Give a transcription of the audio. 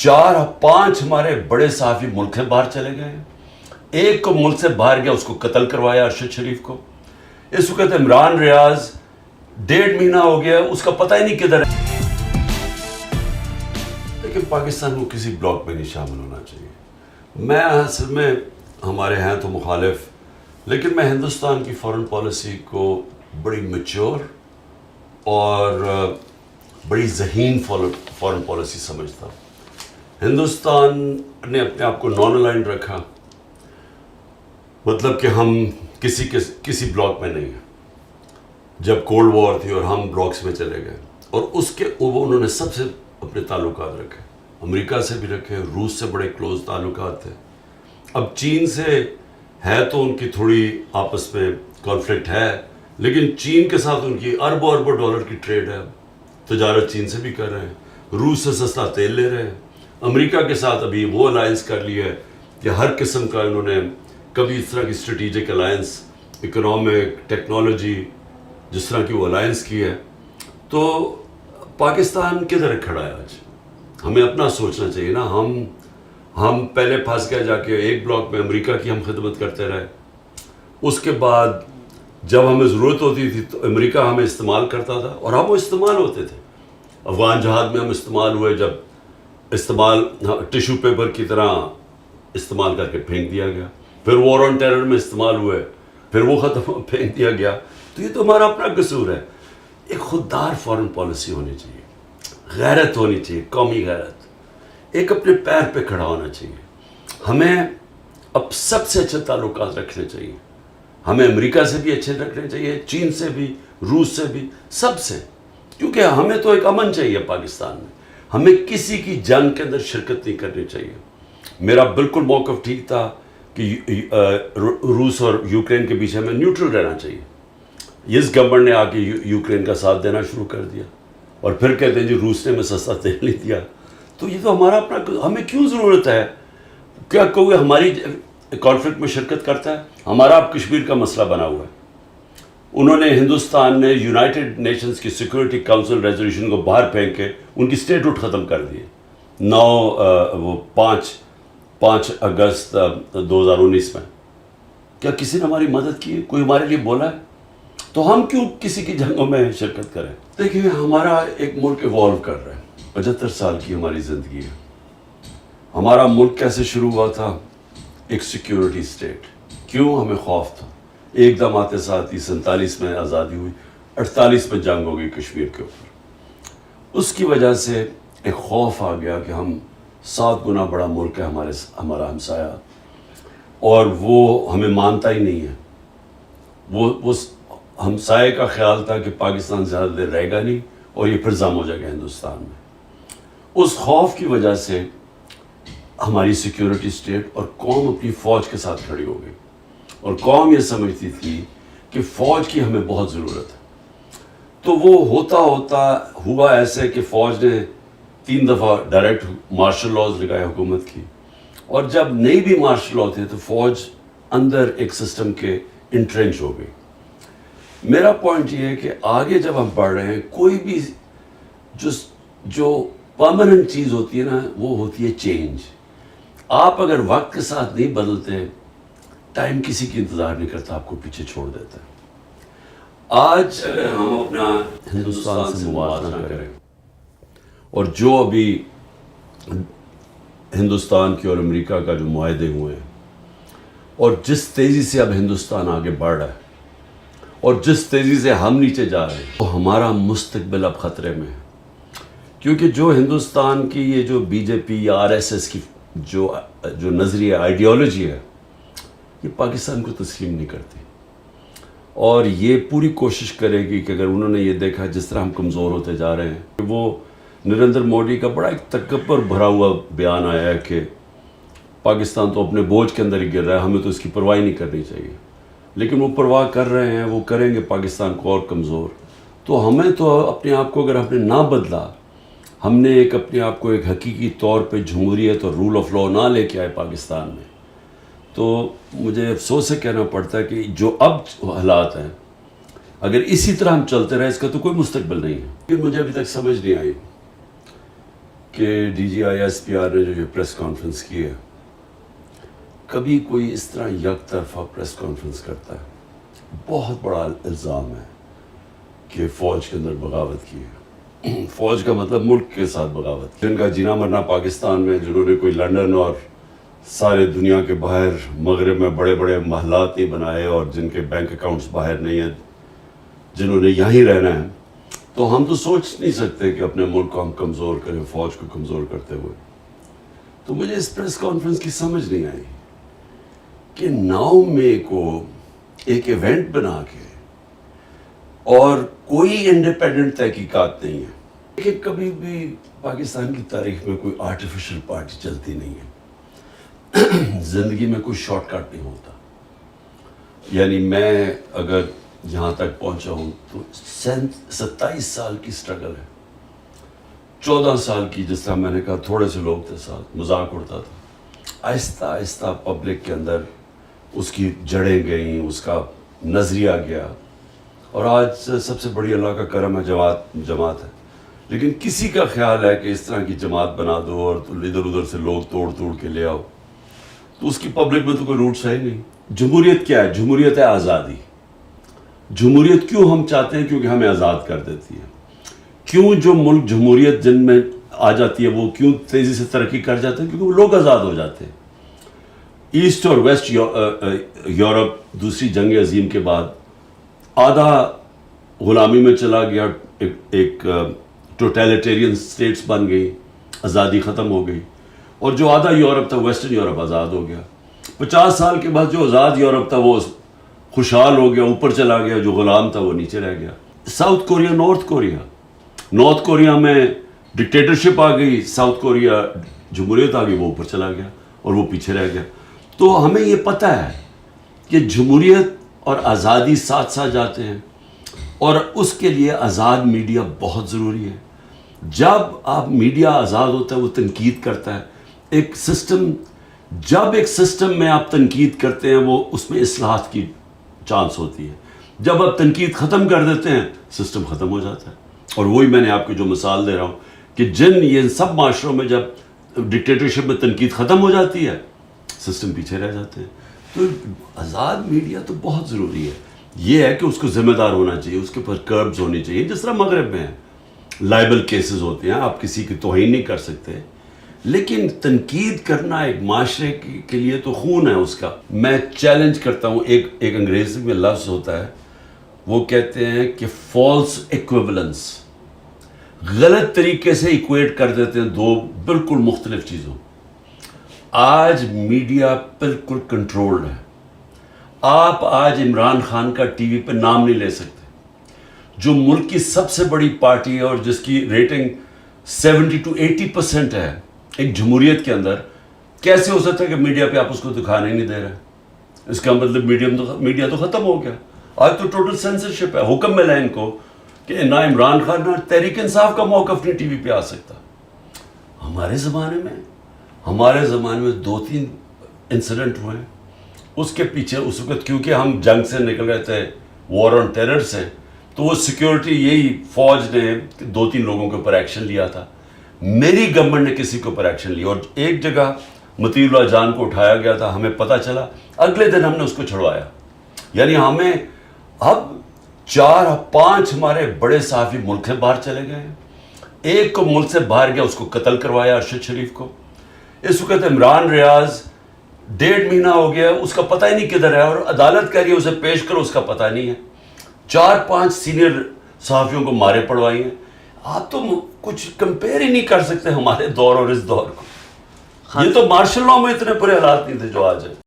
4-5 ہمارے بڑے صحافی ملک سے باہر چلے گئے ہیں. ایک کو ملک سے باہر گیا، اس کو قتل کروایا، ارشد شریف کو. اس وقت عمران ریاض 1.5 مہینہ ہو گیا، اس کا پتہ ہی نہیں کدھر ہے. لیکن پاکستان کو کسی بلاک میں نہیں شامل ہونا چاہیے. میں اصل میں ہمارے ہیں تو مخالف، لیکن میں ہندوستان کی فارن پالیسی کو بڑی میچور اور بڑی ذہین فارن پالیسی سمجھتا ہوں. ہندوستان نے اپنے آپ کو نان الائنڈ رکھا، مطلب کہ ہم کسی بلاک میں نہیں ہیں. جب کولڈ وار تھی اور ہم بلاکس میں چلے گئے، اور اس کے انہوں نے سب سے اپنے تعلقات رکھے، امریکہ سے بھی رکھے، روس سے بڑے کلوز تعلقات تھے. اب چین سے ہے تو ان کی تھوڑی آپس میں کانفلکٹ ہے، لیکن چین کے ساتھ ان کی اربوں ڈالر کی ٹریڈ ہے. تجارت چین سے بھی کر رہے ہیں، روس سے سستا تیل لے رہے ہیں. امریکہ کے ساتھ ابھی وہ الائنس کر لی ہے کہ ہر قسم کا انہوں نے کبھی اس طرح کی اسٹریٹجک الائنس، اکنامک، ٹیکنالوجی، جس طرح کی وہ الائنس کی ہے. تو پاکستان کدھر کھڑا ہے آج؟ ہمیں اپنا سوچنا چاہیے نا. ہم پہلے پھنس گئے جا کے ایک بلاک میں، امریکہ کی ہم خدمت کرتے رہے. اس کے بعد جب ہمیں ضرورت ہوتی تھی تو امریکہ ہمیں استعمال کرتا تھا، اور ہم وہ استعمال ہوتے تھے. افغان جہاد میں ہم استعمال ہوئے، جب ٹیشو پیپر کی طرح استعمال کر کے پھینک دیا گیا. پھر وار آن ٹیرر میں استعمال ہوئے، پھر وہ ختم پھینک دیا گیا. تو یہ تو ہمارا اپنا قصور ہے. ایک خوددار فارن پالیسی ہونی چاہیے، غیرت ہونی چاہیے، قومی غیرت. ایک اپنے پیر پہ کھڑا ہونا چاہیے. ہمیں اب سب سے اچھے تعلقات رکھنے چاہیے. ہمیں امریکہ سے بھی اچھے رکھنے چاہیے، چین سے بھی، روس سے بھی، سب سے. کیونکہ ہمیں تو ایک امن چاہیے پاکستان میں. ہمیں کسی کی جنگ کے اندر شرکت نہیں کرنی چاہیے. میرا بالکل موقف ٹھیک تھا کہ روس اور یوکرین کے بیچ ہمیں نیوٹرل رہنا چاہیے. اس گورنمنٹ نے آ کے یوکرین کا ساتھ دینا شروع کر دیا، اور پھر کہتے ہیں جی روس نے ہمیں سستا تیل نہیں دیا. تو یہ تو ہمارا اپنا، ہمیں کیوں ضرورت ہے؟ کیا کوئی ہماری کانفلکٹ میں شرکت کرتا ہے؟ ہمارا اب کشمیر کا مسئلہ بنا ہوا ہے. انہوں نے، ہندوستان نے یونائٹڈ نیشنز کی سیکورٹی کاؤنسل ریزولوشن کو باہر پھینک کے ان کی اسٹیٹہوڈ ختم کر دیے. 5 اگست 2019 میں. کیا کسی نے ہماری مدد کی ہے؟ کوئی ہمارے لیے بولا ہے؟ تو ہم کیوں کسی کی جنگوں میں شرکت کریں؟ دیکھیں، ہمارا ایک ملک ایوالو کر رہا ہے. 75 سال کی ہماری زندگی ہے. ہمارا ملک کیسے شروع ہوا تھا؟ ایک سیکیورٹی اسٹیٹ. کیوں؟ ہمیں خوف تھا. ایک دم آتے ساتھ ہی 47 میں آزادی ہوئی، 48 میں جنگ ہو گئی کشمیر کے اوپر. اس کی وجہ سے ایک خوف آ گیا کہ ہم 7 گنا بڑا ملک ہے ہمارا ہمسایہ، اور وہ ہمیں مانتا ہی نہیں ہے. وہ ہمسائے کا خیال تھا کہ پاکستان زیادہ دیر رہے گا نہیں اور یہ پھر ضم ہو جائے گا ہندوستان میں. اس خوف کی وجہ سے ہماری سیکیورٹی اسٹیٹ اور قوم اپنی فوج کے ساتھ کھڑی ہو گئی، اور قوم یہ سمجھتی تھی کہ فوج کی ہمیں بہت ضرورت ہے. تو وہ ہوتا ہوا ایسے کہ فوج نے 3 دفعہ ڈائریکٹ مارشل لاز لگائے حکومت کی، اور جب نہیں بھی مارشل لا تھے تو فوج اندر ایک سسٹم کے انٹرنچ ہو گئی. میرا پوائنٹ یہ ہے کہ آگے جب ہم پڑھ رہے ہیں، کوئی بھی جو پرماننٹ چیز ہوتی ہے نا، وہ ہوتی ہے چینج. آپ اگر وقت کے ساتھ نہیں بدلتے، ٹائم کسی کی انتظار نہیں کرتا، آپ کو پیچھے چھوڑ دیتا ہے. آج اگر ہم اپنا ہندوستان سے موازنہ کریں، اور جو ابھی ہندوستان کی اور امریکہ کا جو معاہدے ہوئے ہیں، اور جس تیزی سے اب ہندوستان آگے بڑھ رہا ہے، اور جس تیزی سے ہم نیچے جا رہے ہیں، تو ہمارا مستقبل اب خطرے میں ہے. کیونکہ جو ہندوستان کی یہ جو بی جے پی یا RSS کی جو نظریہ، آئیڈیالوجی ہے، یہ پاکستان کو تسلیم نہیں کرتی. اور یہ پوری کوشش کرے گی کہ اگر انہوں نے یہ دیکھا جس طرح ہم کمزور ہوتے جا رہے ہیں، کہ وہ نریندر مودی کا بڑا ایک تکبر بھرا ہوا بیان آیا ہے کہ پاکستان تو اپنے بوجھ کے اندر ہی گر رہا ہے، ہمیں تو اس کی پرواہ نہیں کرنی چاہیے. لیکن وہ پرواہ کر رہے ہیں، وہ کریں گے پاکستان کو اور کمزور. تو ہمیں تو اپنے آپ کو، اگر ہم نے نہ بدلا، ہم نے اپنے آپ کو ایک حقیقی طور پہ جمہوریت اور رول آف لا نہ لے کے آئے پاکستان میں، تو مجھے افسوس سے کہنا پڑتا ہے کہ جو اب حالات ہیں، اگر اسی طرح ہم چلتے رہے، اس کا تو کوئی مستقبل نہیں ہے. لیکن مجھے ابھی تک سمجھ نہیں آئی کہ D G I S P R نے جو یہ پریس کانفرنس کی ہے، کبھی کوئی اس طرح یک طرفہ پریس کانفرنس کرتا ہے؟ بہت بڑا الزام ہے کہ فوج کے اندر بغاوت کی ہے. فوج کا مطلب ملک کے ساتھ بغاوت، جن کا جینا مرنا پاکستان میں، جنہوں نے کوئی لنڈن اور سارے دنیا کے باہر مغرب میں بڑے بڑے محلات نہیں بنائے اور جن کے بینک اکاؤنٹس باہر نہیں ہیں، جنہوں نے یہیں رہنا ہے، تو ہم تو سوچ نہیں سکتے کہ اپنے ملک کو ہم کمزور کریں فوج کو کمزور کرتے ہوئے. تو مجھے اس پریس کانفرنس کی سمجھ نہیں آئی کہ 9 مئی کو ایک ایونٹ بنا کے اور کوئی انڈیپینڈنٹ تحقیقات نہیں ہے کہ کبھی بھی پاکستان کی تاریخ میں کوئی آرٹیفیشل پارٹی چلتی نہیں ہے. زندگی میں کوئی شارٹ کٹ نہیں ہوتا. یعنی میں اگر یہاں تک پہنچا ہوں تو 27 سال کی سٹرگل ہے. 14 سال کی، جس طرح میں نے کہا تھوڑے سے لوگ تھے ساتھ، مذاق اڑتا تھا. آہستہ آہستہ پبلک کے اندر اس کی جڑیں گئیں، اس کا نظریہ گیا، اور آج سب سے بڑی اللہ کا کرم ہے جماعت ہے. لیکن کسی کا خیال ہے کہ اس طرح کی جماعت بنا دو اور ادھر ادھر سے لوگ توڑ کے لے آؤ، تو اس کی پبلک میں تو کوئی روٹس ہے ہی نہیں. جمہوریت کیا ہے؟ جمہوریت ہے آزادی. جمہوریت کیوں ہم چاہتے ہیں؟ کیونکہ ہمیں آزاد کر دیتی ہے. کیوں جو ملک جمہوریت جن میں آ جاتی ہے وہ کیوں تیزی سے ترقی کر جاتے ہیں؟ کیونکہ وہ لوگ آزاد ہو جاتے ہیں. ایسٹ اور ویسٹ یورپ دوسری جنگ عظیم کے بعد آدھا غلامی میں چلا گیا، ایک ٹوٹیلیٹیرین سٹیٹس بن گئی، آزادی ختم ہو گئی، اور جو آدھا یورپ تھا ویسٹرن یورپ آزاد ہو گیا. 50 سال کے بعد جو آزاد یورپ تھا وہ خوشحال ہو گیا، اوپر چلا گیا، جو غلام تھا وہ نیچے رہ گیا. ساؤتھ کوریا، نارتھ کوریا میں ڈکٹیٹرشپ آ گئی، ساؤتھ کوریا جمہوریت آ گئی، وہ اوپر چلا گیا اور وہ پیچھے رہ گیا. تو ہمیں یہ پتہ ہے کہ جمہوریت اور آزادی ساتھ ساتھ جاتے ہیں، اور اس کے لیے آزاد میڈیا بہت ضروری ہے. جب آپ میڈیا آزاد ہوتا ہے وہ تنقید کرتا ہے. ایک سسٹم، جب ایک سسٹم میں آپ تنقید کرتے ہیں وہ اس میں اصلاحات کی چانس ہوتی ہے. جب آپ تنقید ختم کر دیتے ہیں سسٹم ختم ہو جاتا ہے. اور وہی میں نے آپ کو جو مثال دے رہا ہوں کہ یہ سب معاشروں میں جب ڈکٹیٹرشپ میں تنقید ختم ہو جاتی ہے سسٹم پیچھے رہ جاتے ہیں. تو آزاد میڈیا تو بہت ضروری ہے. یہ ہے کہ اس کو ذمہ دار ہونا چاہیے، اس کے اوپر کربز ہونی چاہیے. جس طرح مغرب میں لائبل کیسز ہوتے ہیں، آپ کسی کی توہین نہیں کر سکتے، لیکن تنقید کرنا ایک معاشرے کے لیے تو خون ہے اس کا. میں چیلنج کرتا ہوں، ایک انگریزی میں لفظ ہوتا ہے، وہ کہتے ہیں کہ فالس ایکویولنس. غلط طریقے سے ایکویٹ کر دیتے ہیں دو بالکل مختلف چیزوں. آج میڈیا بالکل کنٹرولڈ ہے. آپ آج عمران خان کا ٹی وی پہ نام نہیں لے سکتے، جو ملک کی سب سے بڑی پارٹی ہے اور جس کی ریٹنگ 70 to 80% ہے ایک جمہوریت کے اندر. کیسے ہو سکتا ہے کہ میڈیا پہ آپ اس کو دکھانے نہیں دے رہے؟ اس کا مطلب میڈیا تو ختم ہو گیا. آج تو ٹوٹل سینسرشپ ہے. حکم ملا ان کو کہ نہ عمران خان نہ تحریک انصاف کا موقف نہیں ٹی وی پہ آ سکتا. ہمارے زمانے میں 2-3 انسیڈنٹ ہوئے. اس کے پیچھے اس وقت کیونکہ ہم جنگ سے نکل رہے تھے، وار آن ٹیرر سے، تو وہ سیکیورٹی یہی فوج نے 2-3 لوگوں کے اوپر ایکشن لیا تھا. میری گورنمنٹ نے کسی کے اوپر ایکشن لیا، اور ایک جگہ مطیع اللہ جان کو اٹھایا گیا تھا، ہمیں پتہ چلا، اگلے دن ہم نے اس کو چھڑوایا. یعنی ہمیں اب 4-5 ہمارے بڑے صحافی ملک سے باہر چلے گئے ہیں. ایک کو ملک سے باہر گیا، اس کو قتل کروایا، ارشد شریف کو. اس وقت عمران ریاض 1.5 مہینہ ہو گیا، اس کا پتہ ہی نہیں کدھر ہے، اور عدالت کہہ رہی ہے اسے پیش کرو، اس کا پتہ نہیں ہے. 4-5 سینئر صحافیوں کو مارے پڑوائی ہیں. آپ تو کچھ کمپیئر ہی نہیں کر سکتے ہمارے دور اور اس دور کو. یہ تو مارشل لاء میں اتنے برے حالات نہیں تھے جو آج ہے.